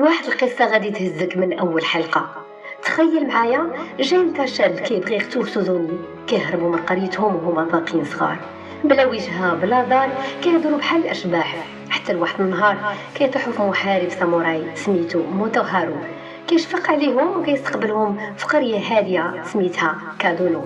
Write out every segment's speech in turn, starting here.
واحد القصة غادي تهزك من أول حلقة. تخيل معايا جانتا شاب كيبغي يختو سوزوني، كيهربوا من قريتهم وهما باقيين صغار، بلا وجهة بلا دار، كيهضروا بحال الأشباح. حتى لواحد النهار كيطيحوا في محارب ساموراي سميتو موتوهارو، كيشفق عليهم وكيستقبلهم في قرية هادية سميتها كادونو.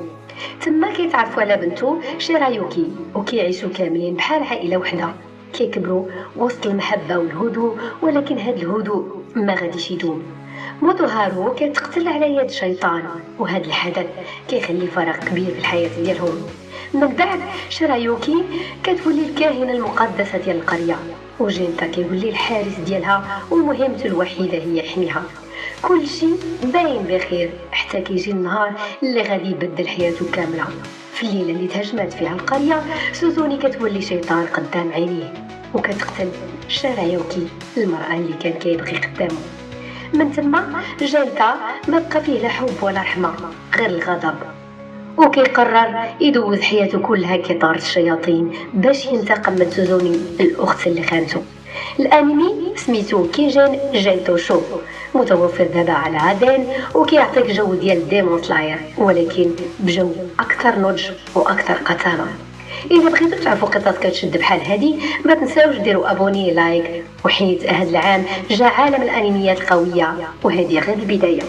تما كيتعرفوا على بنتو شيرايوكي وكيعيشوا كاملين بحال عائلة وحدة، كيكبروا وسط المحبة والهدوء. ولكن هاد الهدوء ما غاديش يدوم. موتوهارو كتقتل على يد شيطان، وهذا الحدث كيخلي فراغ كبير في الحياة ديالهم. من بعد شيرايوكي كتولي الكاهنة المقدسة ديال القرية، وجينتا كيولي الحارس ديالها ومهمته الوحيدة هي حميها. كل شيء باين بخير حتى كيجي النهار اللي غادي يبدل حياته كاملة. في الليلة اللي تهجمت فيها القرية، سوزوني كتولي شيطان قدام عينيه وكتقتل شيرايوكي المرأة اللي كان كيبغي قدامه. من تما جانتا ما بقى فيه لا حب ولا رحمة، غير الغضب، وكيقرر يدوز حياته كلها كيطارد الشياطين باش ينتقم من سوزوني الأخت اللي خانته. الانمي سميتو كيجين جيتو شو، متوفر دابا على عدن وكيعطيك جو ديال ديمون سلاير، ولكن بجو اكثر نضج واكثر قتامه. اذا بغيتو تعرفوا قصص كتشد بحال هذه، ما تنساوش ديروا ابوني لايك، وحيت هذا العام جا عالم الانميات القويه، وهذه غير البدايه.